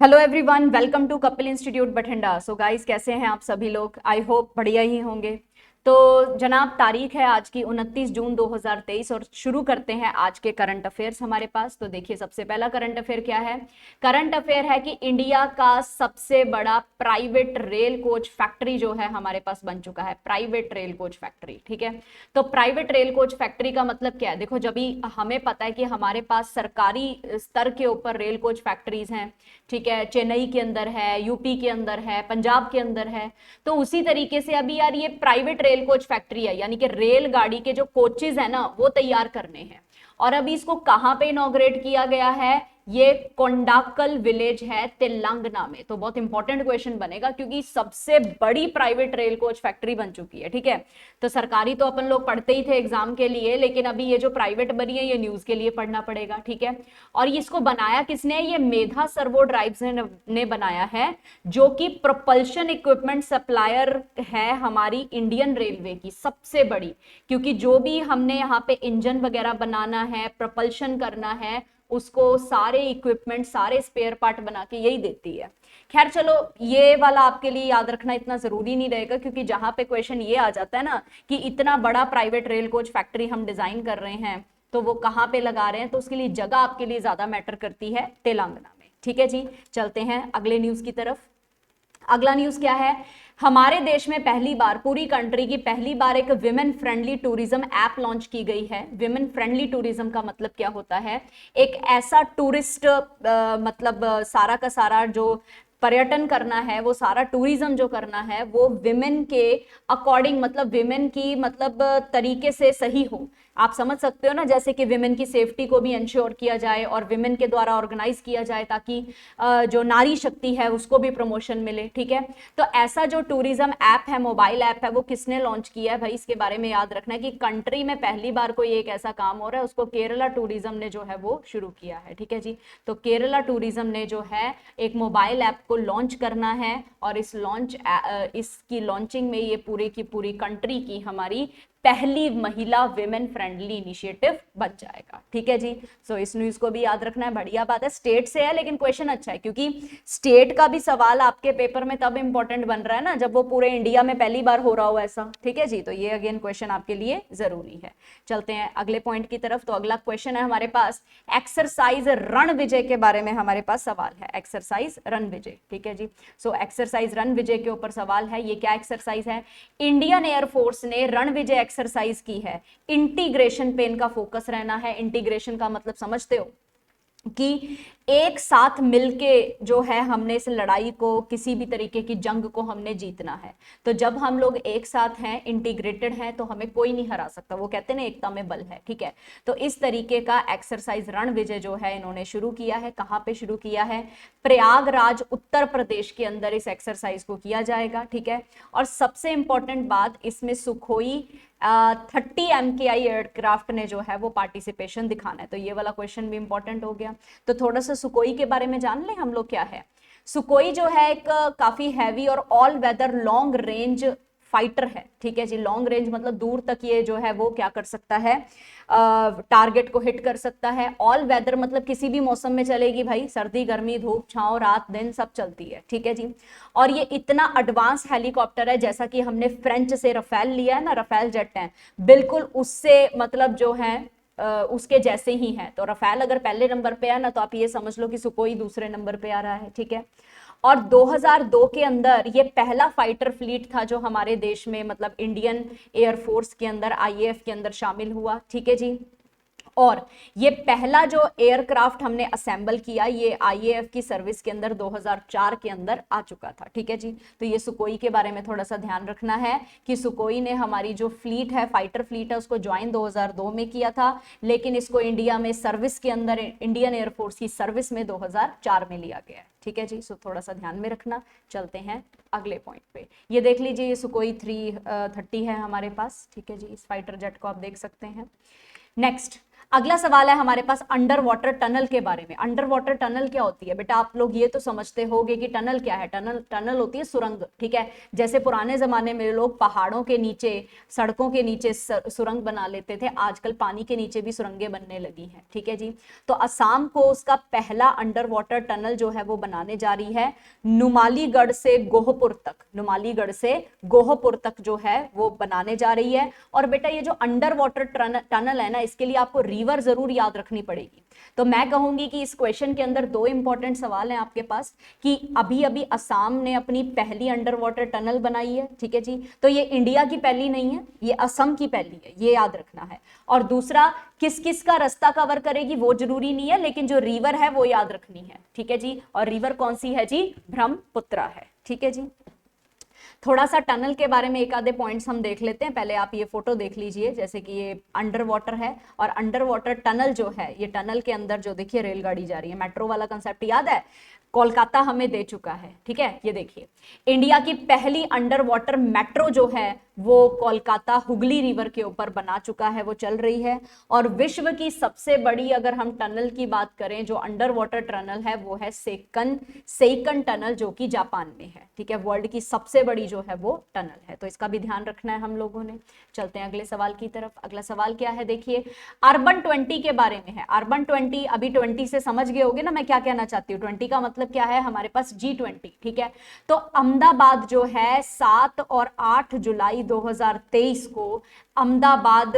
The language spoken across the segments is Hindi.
Hello everyone, welcome to Kapil institute Bathinda. So guys, कैसे हैं आप सभी लोग? आई होप बढ़िया ही होंगे। तो जनाब, तारीख है आज की 29 जून 2023 और शुरू करते हैं आज के करंट अफेयर्स हमारे पास। तो देखिए, सबसे पहला करंट अफेयर क्या है? करंट अफेयर है कि इंडिया का सबसे बड़ा प्राइवेट रेल कोच फैक्ट्री जो है हमारे पास बन चुका है। प्राइवेट रेल कोच फैक्ट्री, ठीक है। तो प्राइवेट रेल कोच फैक्ट्री का मतलब क्या है? देखो, जब भी हमें पता है कि हमारे पास सरकारी स्तर के ऊपर रेल कोच फैक्ट्रीज हैं, ठीक है, चेन्नई के अंदर है, यूपी के अंदर है, पंजाब के अंदर है। तो उसी तरीके से अभी यार ये प्राइवेट रेल कोच फैक्ट्री है, यानी कि रेलगाड़ी के जो कोचेज है ना वो तैयार करने हैं। और अभी इसको कहां पे इनॉग्रेट किया गया है? ये कोंडाकल विलेज है तेलंगाना में। तो बहुत इंपॉर्टेंट क्वेश्चन बनेगा क्योंकि सबसे बड़ी प्राइवेट रेल कोच फैक्ट्री बन चुकी है, ठीक है। तो सरकारी तो अपन लोग पढ़ते ही थे एग्जाम के लिए, लेकिन अभी ये जो प्राइवेट बनी है ये न्यूज के लिए पढ़ना पड़ेगा, ठीक है। और इसको बनाया किसने? ये मेधा सर्वो ड्राइव्स ने बनाया है, जो कि प्रोपल्शन इक्विपमेंट सप्लायर है हमारी इंडियन रेलवे की सबसे बड़ी। क्योंकि जो भी हमने यहाँ पे इंजन वगैरह बनाना है, प्रोपल्शन करना है, उसको सारे इक्विपमेंट, सारे स्पेयर पार्ट बना के यही देती है। खैर चलो, ये वाला आपके लिए याद रखना इतना जरूरी नहीं रहेगा, क्योंकि जहां पे क्वेश्चन ये आ जाता है ना कि इतना बड़ा प्राइवेट रेल कोच फैक्ट्री हम डिजाइन कर रहे हैं, तो वो कहां पे लगा रहे हैं, तो उसके लिए जगह आपके लिए ज्यादा मैटर करती है तेलंगाना में, ठीक है जी। चलते हैं अगले न्यूज की तरफ। अगला न्यूज क्या है? हमारे देश में पहली बार, पूरी कंट्री की पहली बार एक women friendly tourism app launch की गई है। विमेन फ्रेंडली टूरिज्म का मतलब क्या होता है? एक ऐसा टूरिस्ट मतलब सारा का सारा जो पर्यटन करना है, वो सारा टूरिज्म जो करना है वो विमेन के अकॉर्डिंग, मतलब विमेन की मतलब तरीके से सही हो। आप समझ सकते हो ना, जैसे कि विमेन की सेफ्टी को भी इंश्योर किया जाए और विमेन के द्वारा ऑर्गेनाइज किया जाए, ताकि जो नारी शक्ति है उसको भी प्रमोशन मिले, ठीक है। तो ऐसा जो टूरिज्म ऐप है, मोबाइल ऐप है, वो किसने लॉन्च किया है भाई? इसके बारे में याद रखना है कि कंट्री में पहली बार कोई एक ऐसा काम हो रहा है, उसको केरला टूरिज्म ने जो है वो शुरू किया है, ठीक है जी। तो केरला टूरिज्म ने जो है एक मोबाइल ऐप को लॉन्च करना है, और इसकी लॉन्चिंग में ये पूरी की पूरी कंट्री की हमारी पहली महिला विमेन फ्रेंडली इनिशिएटिव बन जाएगा, ठीक है जी। सो इस न्यूज को भी याद रखना है। बढ़िया बात है, स्टेट से है लेकिन क्वेश्चन अच्छा है, क्योंकि स्टेट का भी सवाल आपके पेपर में तब इंपॉर्टेंट बन रहा है ना जब वो पूरे इंडिया में पहली बार हो रहा हो ऐसा, ठीक है जी। तो ये अगेन क्वेश्चन आपके लिए जरूरी है। चलते हैं अगले पॉइंट की तरफ। तो अगला क्वेश्चन है हमारे पास एक्सरसाइज रण विजय के बारे में हमारे पास सवाल है। एक्सरसाइज रण विजय, ठीक है जी। सो एक्सरसाइज रण विजय के ऊपर सवाल है। ये क्या एक्सरसाइज है? इंडियन एयरफोर्स ने रण विजय एक्सरसाइज की है। इंटीग्रेशन पे इनका फोकस रहना है। इंटीग्रेशन का मतलब समझते हो कि एक साथ मिलके जो है हमने इस लड़ाई को, किसी भी तरीके की जंग को हमने जीतना है। तो जब हम लोग एक साथ हैं, इंटीग्रेटेड हैं, तो हमें कोई नहीं हरा सकता। वो कहते हैं ना, एकता में बल है, ठीक है। तो इस तरीके का एक्सरसाइज रण विजय जो है इन्होंने शुरू किया है। कहां पे शुरू किया है? प्रयागराज उत्तर प्रदेश के अंदर इस एक्सरसाइज को किया जाएगा, ठीक है। और सबसे इंपॉर्टेंट बात, इसमें सुखोई 30 MKI एयरक्राफ्ट ने जो है वो पार्टिसिपेशन दिखाना है। तो ये वाला क्वेश्चन भी इंपॉर्टेंट हो गया। तो थोड़ा सा सुकोई के बारे में जान लें हम लोग क्या है। सुकोई जो है एक काफी हैवी और all weather long range fighter है, ठीक है जी। लॉन्ग रेंज मतलब दूर तक ये जो है वो क्या कर सकता है, टारगेट को हिट कर सकता है। ऑल वेदर मतलब किसी भी मौसम में चलेगी भाई, सर्दी गर्मी धूप छांव रात दिन सब चलती है, ठीक है जी। और ये इतना एडवांस हेलीकॉप्टर है, जैसा कि हमने फ्रेंच से रफेल लिया है ना, रफेल जेट है, बिल्कुल उससे मतलब जो है उसके जैसे ही है। तो रफेल अगर पहले नंबर पे है ना, तो आप ये समझ लो कि सुकोई दूसरे नंबर पे आ रहा है, ठीक है। और 2002 के अंदर ये पहला फाइटर फ्लीट था जो हमारे देश में, मतलब इंडियन एयरफोर्स के अंदर, आईएएफ के अंदर शामिल हुआ, ठीक है जी। और ये पहला जो एयरक्राफ्ट हमने असेंबल किया, ये आईएएफ की सर्विस के अंदर 2004 के अंदर आ चुका था, ठीक है जी। तो ये सुकोई के बारे में थोड़ा सा ध्यान रखना है कि सुकोई ने हमारी जो फ्लीट है, फाइटर फ्लीट है, उसको ज्वाइन 2002 में किया था, लेकिन इसको इंडिया में सर्विस के अंदर, इंडियन एयरफोर्स की सर्विस में 2004 में लिया गया है, ठीक है जी। सो थोड़ा सा ध्यान में रखना। चलते हैं अगले पॉइंट पे। ये देख लीजिए, ये सुकोई 330 है हमारे पास, ठीक है जी। इस फाइटर जेट को आप देख सकते हैं। नेक्स्ट, अगला सवाल है हमारे पास अंडर वाटर टनल के बारे में। अंडर वाटर टनल क्या होती है बेटा, आप लोग ये तो समझते होंगे कि टनल क्या है। टनल होती है सुरंग, ठीक है। जैसे पुराने जमाने में लोग पहाड़ों के नीचे, सड़कों के नीचे सुरंग बना लेते थे, आजकल पानी के नीचे भी सुरंगें बनने लगी हैं, ठीक है जी। तो असम को उसका पहला अंडर वाटर टनल जो है वो बनाने जा रही है, नुमालीगढ़ से गोहपुर तक। नुमालीगढ़ से गोहपुर तक जो है वो बनाने जा रही है। और बेटा ये जो अंडर वाटर टनल है ना, इसके लिए आपको रिवर जरूर याद रखनी पड़ेगी। तो मैं कहूंगी कि इस क्वेश्चन के अंदर दो इंपॉर्टेंट सवाल हैं आपके पास, कि अभी अभी असम ने अपनी पहली अंडर वाटर टनल बनाई है, ठीक है जी। तो ये इंडिया की पहली नहीं है, ये असम की पहली है, ये याद रखना है। और दूसरा, किस किस का रास्ता कवर करेगी वो जरूरी नहीं है, लेकिन जो रिवर है वो याद रखनी है, ठीक है जी। और रिवर कौन सी है जी, ब्रह्मपुत्रा है, ठीक है जी। थोड़ा सा टनल के बारे में एक आधे पॉइंट्स हम देख लेते हैं। पहले आप ये फोटो देख लीजिए, जैसे कि ये अंडर वाटर है, और अंडर वाटर टनल जो है, ये टनल के अंदर जो देखिए रेलगाड़ी जा रही है, मेट्रो वाला कंसेप्ट याद है, कोलकाता हमें दे चुका है, ठीक है। ये देखिए इंडिया की पहली अंडर वाटर मेट्रो जो है वो कोलकाता हुगली रिवर के ऊपर बना चुका है, वो चल रही है। और विश्व की सबसे बड़ी अगर हम टनल की बात करें, जो अंडर वाटर टनल है, वो है सेइकन टनल, जो कि जापान में है, ठीक है। वर्ल्ड की सबसे बड़ी जो है वो टनल है, तो इसका भी ध्यान रखना है हम लोगों ने। चलते हैं अगले सवाल की तरफ। अगला सवाल क्या है, देखिए अर्बन 20 के बारे में है। अर्बन 20, अभी 20 से समझ गए होगे ना मैं क्या कहना चाहती हूँ। 20 का मतलब क्या है, हमारे पास G20, ठीक है। तो अहमदाबाद जो है 7 और 8 जुलाई 2023 को अहमदाबाद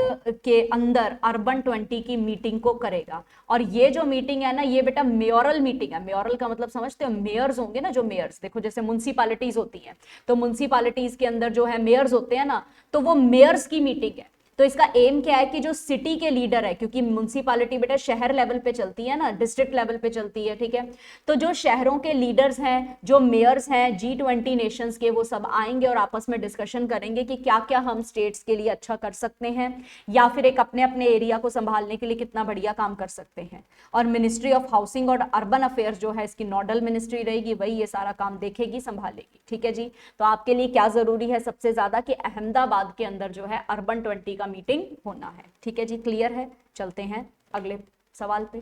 के अंदर अर्बन 20 की मीटिंग को करेगा। और ये जो मीटिंग है ना, ये बेटा मेयरल मीटिंग है। मेयरल का मतलब समझते हो, मेयर्स होंगे ना, जो मेयर्स, देखो जैसे म्युनिसिपैलिटीज होती हैं, तो म्युनिसिपैलिटीज के अंदर जो है मेयर्स होते हैं ना, तो वो मेयर्स की मीटिंग है। तो इसका एम क्या है कि जो सिटी के लीडर है, क्योंकि म्युनिसिपैलिटी बेटा शहर लेवल पे चलती है ना, डिस्ट्रिक्ट लेवल पे चलती है, ठीक है। तो जो शहरों के लीडर्स हैं, जो मेयर्स हैं G20 नेशंस के, वो सब आएंगे और आपस में डिस्कशन करेंगे कि क्या क्या हम स्टेट्स के लिए अच्छा कर सकते हैं, या फिर एक अपने अपने एरिया को संभालने के लिए कितना बढ़िया काम कर सकते हैं। और मिनिस्ट्री ऑफ हाउसिंग और अर्बन अफेयर्स जो है, इसकी नोडल मिनिस्ट्री रहेगी, वही ये सारा काम देखेगी, संभालेगी, ठीक है जी। तो आपके लिए क्या जरूरी है सबसे ज्यादा, कि अहमदाबाद के अंदर जो है अर्बन 20 का मीटिंग होना है, ठीक है जी। क्लियर है। चलते हैं अगले सवाल पे।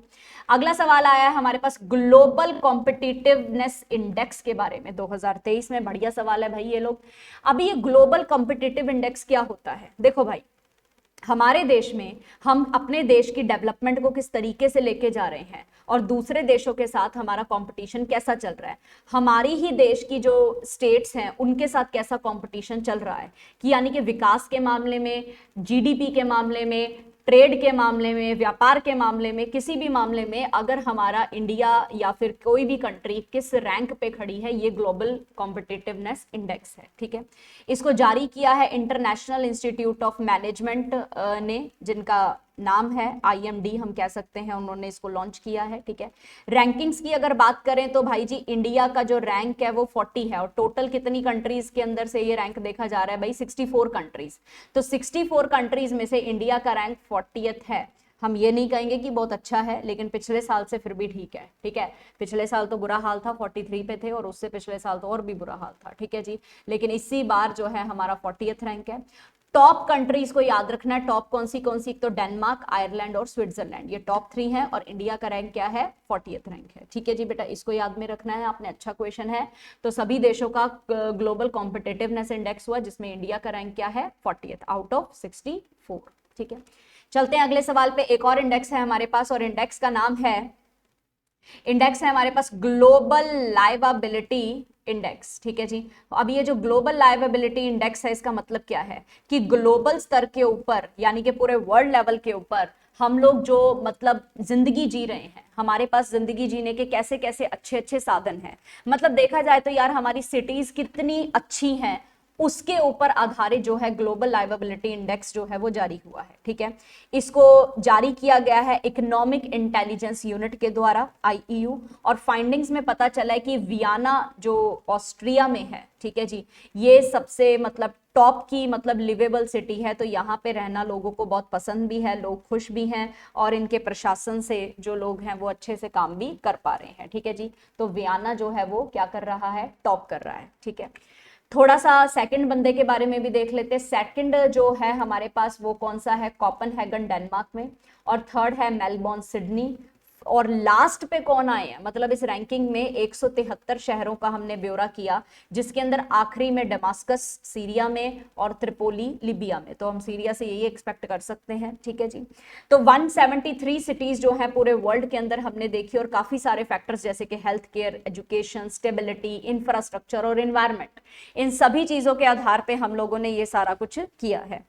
अगला सवाल आया है हमारे पास ग्लोबल कॉम्पिटिटिवनेस इंडेक्स के बारे में 2023 में। बढ़िया सवाल है भाई ये लोग। अभी ये ग्लोबल कॉम्पिटिटिव इंडेक्स क्या होता है, देखो भाई, हमारे देश में हम अपने देश की डेवलपमेंट को किस तरीके से लेके जा रहे हैं, और दूसरे देशों के साथ हमारा कंपटीशन कैसा चल रहा है, हमारी ही देश की जो स्टेट्स हैं उनके साथ कैसा कंपटीशन चल रहा है, कि यानी कि विकास के मामले में, जीडीपी के मामले में, ट्रेड के मामले में, व्यापार के मामले में, किसी भी मामले में अगर हमारा इंडिया या फिर कोई भी कंट्री किस रैंक पे खड़ी है, ये ग्लोबल कॉम्पिटिटिवनेस इंडेक्स है, ठीक है। इसको जारी किया है इंटरनेशनल इंस्टीट्यूट ऑफ मैनेजमेंट ने, जिनका नाम है IMD हम कह सकते हैं, उन्होंने इसको लॉन्च किया है, ठीक है। रैंकिंग्स की अगर बात करें तो भाई जी इंडिया का जो रैंक है वो 40 है, और टोटल कितनी कंट्रीज के अंदर से ये रैंक देखा जा रहा है भाई, 64 कंट्रीज। तो 64 कंट्रीज में से इंडिया का रैंक 40th है। हम ये नहीं कहेंगे कि बहुत अच्छा है, लेकिन पिछले साल से फिर भी ठीक है, ठीक है। पिछले साल तो बुरा हाल था, 43 पे थे, और उससे पिछले साल तो और भी बुरा हाल था, ठीक है जी। लेकिन इसी बार जो है हमारा 40th रैंक है। टॉप कंट्रीज को याद रखना है, टॉप कौन सी, तो डेनमार्क, आयरलैंड और स्विट्जरलैंड, ये टॉप 3 है, और इंडिया का रैंक क्या है, 40th रैंक है, ठीक है जी बेटा। इसको याद में रखना है आपने, अच्छा क्वेश्चन है। तो सभी देशों का ग्लोबल कॉम्पिटिटिवनेस इंडेक्स हुआ, जिसमें इंडिया का रैंक क्या है, 40th आउट ऑफ 64, ठीक है। चलते हैं अगले सवाल पे। एक और इंडेक्स है हमारे पास, और इंडेक्स का नाम है, इंडेक्स है हमारे पास ग्लोबल लाइवेबिलिटी इंडेक्स, ठीक है जी। अब ये जो ग्लोबल लाइवेबिलिटी इंडेक्स है, इसका मतलब क्या है, कि ग्लोबल स्तर के ऊपर, यानी कि पूरे वर्ल्ड लेवल के ऊपर हम लोग जो मतलब जिंदगी जी रहे हैं, हमारे पास जिंदगी जीने के कैसे कैसे अच्छे अच्छे साधन हैं। मतलब देखा जाए तो यार हमारी सिटीज कितनी अच्छी हैं, उसके ऊपर आधारित जो है ग्लोबल लाइवेबिलिटी इंडेक्स जो है वो जारी हुआ है, ठीक है। इसको जारी किया गया है इकोनॉमिक इंटेलिजेंस यूनिट के द्वारा, IEU। और फाइंडिंग्स में पता चला है कि वियना जो ऑस्ट्रिया में है, ठीक है जी, ये सबसे मतलब टॉप की मतलब लिवेबल सिटी है। तो यहाँ पे रहना लोगों को बहुत पसंद भी है, लोग खुश भी हैं, और इनके प्रशासन से जो लोग हैं वो अच्छे से काम भी कर पा रहे हैं, ठीक है जी। तो वियना जो है वो क्या कर रहा है, टॉप कर रहा है, ठीक है। थोड़ा सा सेकंड बंदे के बारे में भी देख लेते हैं। सेकंड जो है हमारे पास वो कौन सा है, कोपेनहेगन डेनमार्क में, और थर्ड है मेलबोर्न सिडनी, और लास्ट पे कौन आए हैं, मतलब इस रैंकिंग में 173 शहरों का हमने ब्यौरा किया, जिसके अंदर आखिरी में डमास्कस सीरिया में और त्रिपोली लिबिया में। तो हम सीरिया से यही एक्सपेक्ट कर सकते हैं, ठीक है जी। तो 173 सिटीज जो है पूरे वर्ल्ड के अंदर हमने देखी, और काफी सारे फैक्टर्स जैसे कि health care, education, stability, infrastructure और एनवायरमेंट, इन सभी चीजों के आधार पे हम लोगों ने ये सारा कुछ किया है।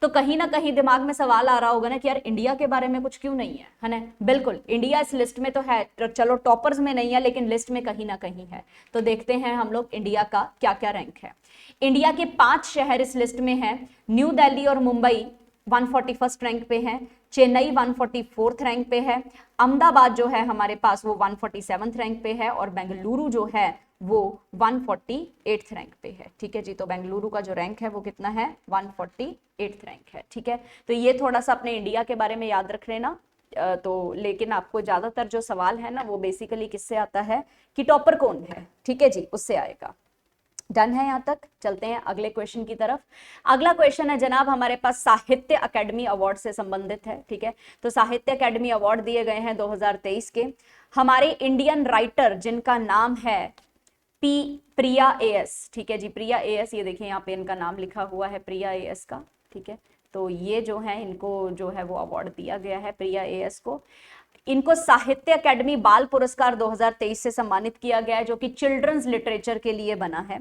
तो कहीं ना कहीं दिमाग में सवाल आ रहा होगा ना कि यार इंडिया के बारे में कुछ क्यों नहीं है ना। बिल्कुल, इंडिया इस लिस्ट में तो है, तो चलो टॉपर्स में नहीं है लेकिन लिस्ट में कहीं ना कहीं है। तो देखते हैं हम लोग इंडिया का क्या क्या रैंक है। इंडिया के 5 शहर इस लिस्ट में है। न्यू दिल्ली और मुंबई 141st रैंक पे है, चेन्नई 144th रैंक पे है, अहमदाबाद जो है हमारे पास वो 147th रैंक पे है, और बेंगलुरु जो है वो 148th रैंक पे है, ठीक है जी। तो बेंगलुरु का जो रैंक है वो कितना है, 148th रैंक है, ठीक है। तो ये थोड़ा सा अपने इंडिया के बारे में याद रख लेना। तो लेकिन आपको ज्यादातर जो सवाल है ना वो बेसिकली किससे आता है कि टॉपर कौन है, ठीक है जी, उससे आएगा। डन है यहां तक, चलते हैं अगले क्वेश्चन की तरफ। अगला क्वेश्चन है जनाब हमारे पास साहित्य अकेडमी अवार्ड से संबंधित है, ठीक है। तो साहित्य अकेडमी अवार्ड दिए गए हैं 2023 के हमारे इंडियन राइटर जिनका नाम है प्रिया एएस, ठीक है जी, प्रिया एएस। ये देखिए यहाँ पे इनका नाम लिखा हुआ है प्रिया एएस का, ठीक है। तो ये जो है इनको जो है वो अवार्ड दिया गया है प्रिया एएस को। इनको साहित्य अकेडमी बाल पुरस्कार 2023 से सम्मानित किया गया है, जो कि चिल्ड्रंस लिटरेचर के लिए बना है।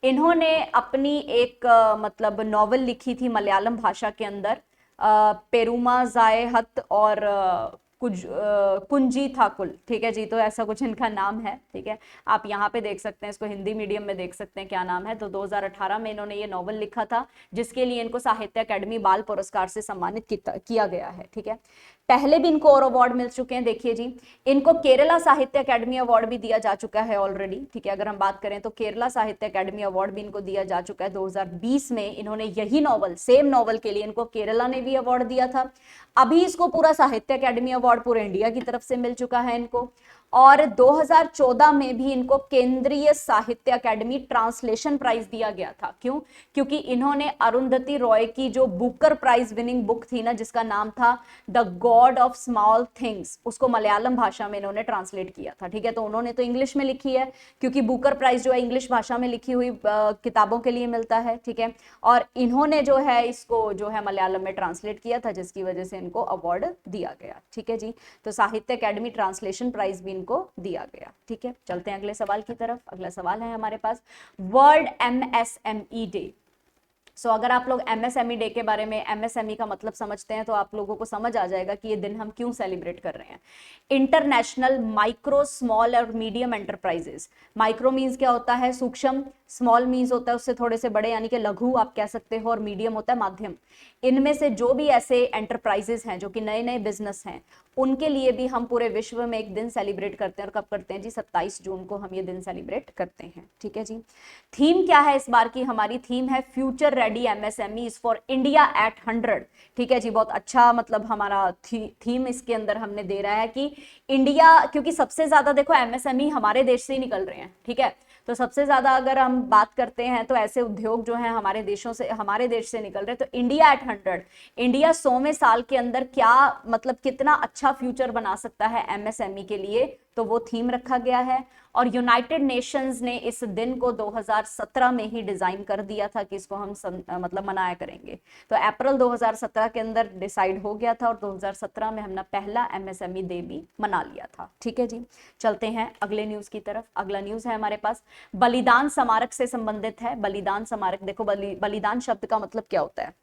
इन्होंने अपनी एक मतलब नॉवल लिखी थी मलयालम भाषा के अंदर, पेरुमा जायहत और कुंजी ठाकुर, ठीक है जी। तो ऐसा कुछ इनका नाम है, ठीक है। आप यहाँ पे देख सकते हैं, इसको हिंदी मीडियम में देख सकते हैं क्या नाम है। तो 2018 में इन्होंने ये नॉवल लिखा था, जिसके लिए इनको साहित्य अकेडमी बाल पुरस्कार से सम्मानित किया गया है, ठीक है। पहले भी इनको और अवार्ड मिल चुके हैं, देखिए जी। इनको केरला साहित्य अकेडमी अवार्ड भी दिया जा चुका है ऑलरेडी, ठीक है। अगर हम बात करें तो केरला साहित्य अकेडमी अवार्ड भी इनको दिया जा चुका है। 2020 में इन्होंने यही नॉवल, सेम नॉवल के लिए इनको केरला ने भी अवार्ड दिया था। अभी इसको पूरा साहित्य अकेडमी अवार्ड पूरे इंडिया की तरफ से मिल चुका है इनको। और 2014 में भी इनको केंद्रीय साहित्य अकेडमी ट्रांसलेशन प्राइज दिया गया था। क्यों? क्योंकि इन्होंने अरुंधति रॉय की जो बुकर प्राइज विनिंग बुक थी ना, जिसका नाम था the God of small things, उसको मलयालम भाषा में इन्होंने ट्रांसलेट किया था, ठीक है। तो उन्होंने तो इंग्लिश में लिखी है, क्योंकि बुकर प्राइज जो है इंग्लिश भाषा में लिखी हुई किताबों के लिए मिलता है, ठीक है। और इन्होंने जो है इसको जो है मलयालम में ट्रांसलेट किया था, जिसकी वजह से इनको अवार्ड दिया गया, ठीक है जी। तो साहित्य अकेडमी ट्रांसलेशन प्राइज भी इनको दिया गया, ठीक है। चलते हैं अगले सवाल की तरफ। अगला सवाल है हमारे पास वर्ल्ड एमएसएमई डे। सो अगर आप लोग एमएसएमई डे के बारे में, एमएसएमई का मतलब समझते हैं, तो आप लोगों को समझ आ जाएगा कि ये दिन हम क्यों सेलिब्रेट कर रहे हैं। इंटरनेशनल माइक्रो स्मॉल और मीडियम एंटरप्राइजेस। माइक्रो मीन्स क्या होता है, सूक्ष्म, स्मॉल मीन्स होता है उससे थोड़े से बड़े यानी कि लघु आप कह सकते हो, और मीडियम होता है माध्यम। इनमें से जो भी ऐसे एंटरप्राइजेस हैं जो कि नए नए बिजनेस हैं, उनके लिए भी हम पूरे विश्व में एक दिन सेलिब्रेट करते हैं। और कब करते हैं जी? 27 जून को हम ये दिन सेलिब्रेट करते हैं, ठीक है जी। थीम क्या है इस बार की? हमारी थीम है future ready MSMEs for India at 100, ठीक है जी। बहुत अच्छा मतलब हमारा थीम इसके अंदर हमने दे रहा है कि इंडिया, क्योंकि सबसे ज्यादा देखो एमएसएमई हमारे देश से ही निकल रहे हैं, ठीक है। तो सबसे ज्यादा अगर हम बात करते हैं तो ऐसे उद्योग जो हैं हमारे देशों से, हमारे देश से निकल रहे हैं। तो इंडिया एट 100, इंडिया 100वें साल के अंदर क्या मतलब कितना अच्छा फ्यूचर बना सकता है एमएसएमई के लिए, तो वो थीम रखा गया है। और यूनाइटेड नेशंस ने इस दिन को 2017 में ही डिजाइन कर दिया था कि इसको हम मतलब मनाया करेंगे। तो अप्रैल 2017 के अंदर डिसाइड हो गया था, और 2017 में हमने पहला एमएसएमई डे भी मना लिया था, ठीक है जी। चलते हैं अगले न्यूज की तरफ। अगला न्यूज है हमारे पास बलिदान स्मारक से संबंधित है। बलिदान स्मारक, देखो बलिदान शब्द का मतलब क्या होता है?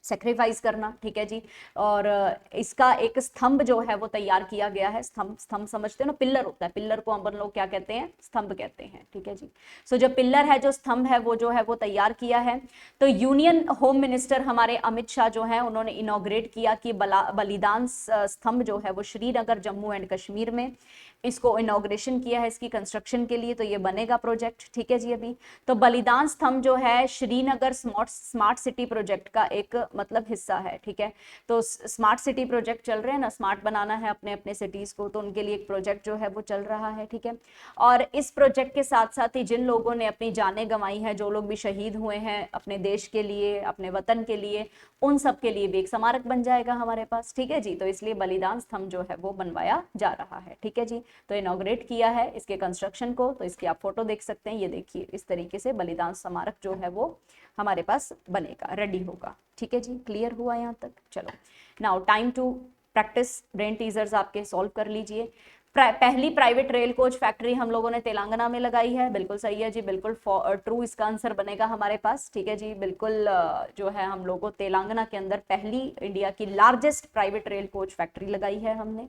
सेक्रीफाइस करना, ठीक है जी। और इसका एक स्तंभ जो है वो तैयार किया गया है। स्तंभ समझते हो ना, पिल्लर होता है, पिल्लर को हम लोग क्या कहते हैं? स्तंभ कहते हैं, ठीक है जी। सो जो पिल्लर है, जो स्तंभ है, वो जो है वो तैयार किया है। तो यूनियन होम मिनिस्टर हमारे अमित शाह जो है, उन्होंने इनॉग्रेट किया कि बलिदान स्तंभ जो है वो श्रीनगर जम्मू एंड कश्मीर में इसको इनॉग्रेशन किया है इसकी कंस्ट्रक्शन के लिए, तो ये बनेगा प्रोजेक्ट, ठीक है जी। अभी तो बलिदान स्तंभ जो है श्रीनगर स्मार्ट सिटी प्रोजेक्ट का एक मतलब हिस्सा है, ठीक है। तो स्मार्ट सिटी प्रोजेक्ट चल रहे हैं ना, स्मार्ट बनाना है अपने अपने सिटीज को, तो उनके लिए एक प्रोजेक्ट जो है वो चल रहा है, ठीक है। और इस प्रोजेक्ट के साथ साथ ही जिन लोगों ने अपनी जानें गंवाई हैं, जो लोग भी शहीद हुए हैं अपने देश के लिए, अपने वतन के लिए, उन सब के लिए भी एक स्मारक बन जाएगा हमारे पास, ठीक है जी। तो इसलिए बलिदान स्तंभ जो है वो बनवाया जा रहा है, ठीक है जी। तो इनॉग्रेट किया है इसके कंस्ट्रक्शन को, तो इसकी आप फोटो देख सकते हैं, ये देखिए इस तरीके से बलिदान स्मारक जो है वो हमारे पास बनेगा, रेडी होगा, ठीक है जी। क्लियर हुआ यहाँ तक? चलो now time to practice. Brain teasers आपके सॉल्व कर लीजिए। पहली प्राइवेट रेल कोच फैक्ट्री हम लोगों ने तेलंगाना में लगाई है, बिल्कुल सही है जी, बिल्कुल ट्रू इसका आंसर बनेगा हमारे पास, ठीक है जी। बिल्कुल जो है हम लोगों तेलंगाना के अंदर पहली इंडिया की largest private rail coach factory लगाई है हमने।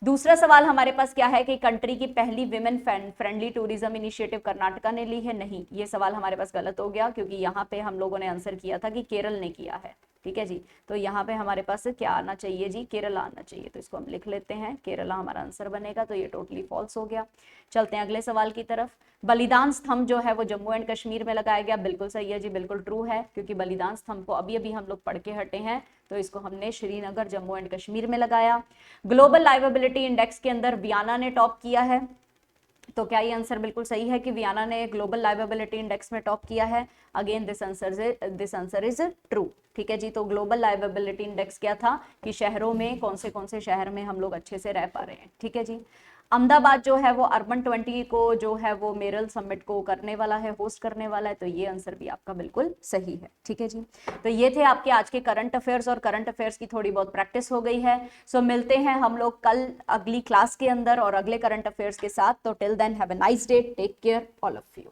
दूसरा सवाल हमारे पास क्या है कि कंट्री की पहली women friendly tourism initiative Karnataka ने ली है। नहीं, ये सवाल हमारे पास गलत हो गया, क्योंकि यहाँ पे हम लोगों ने आंसर किया था कि केरल ने किया है, ठीक है जी। तो यहाँ पे हमारे पास क्या आना चाहिए जी? केरला आना चाहिए, तो इसको हम लिख लेते हैं, केरला हमारा आंसर बनेगा। तो ये टोटली फॉल्स हो गया। चलते हैं अगले सवाल की तरफ। बलिदान स्तंभ जो है वो जम्मू एंड कश्मीर में लगाया गया, बिल्कुल सही है जी, बिल्कुल ट्रू है, क्योंकि बलिदान स्तंभ को अभी अभी हम लोग पढ़ के हटे हैं, तो इसको हमने श्रीनगर जम्मू एंड कश्मीर में लगाया। ग्लोबल लाइवेबिलिटी इंडेक्स के अंदर वियना ने टॉप किया है, तो क्या ये आंसर बिल्कुल सही है कि वियना ने ग्लोबल लाइवेबिलिटी इंडेक्स में टॉप किया है? Again this answer is true, ठीक है जी। तो ग्लोबल लाइवेबिलिटी इंडेक्स क्या था कि शहरों में कौन से शहर में हम लोग अच्छे से रह पा रहे हैं, ठीक है जी। अहमदाबाद जो है वो अर्बन 20 को जो है वो मेरल समिट को करने वाला है, होस्ट करने वाला है, तो ये आंसर भी आपका बिल्कुल सही है, ठीक है जी। तो ये थे आपके आज के करंट अफेयर्स, और करंट अफेयर्स की थोड़ी बहुत प्रैक्टिस हो गई है। सो मिलते हैं हम लोग कल अगली क्लास के अंदर और अगले करंट अफेयर्स के साथ। तो till then have a nice day, take care all of you.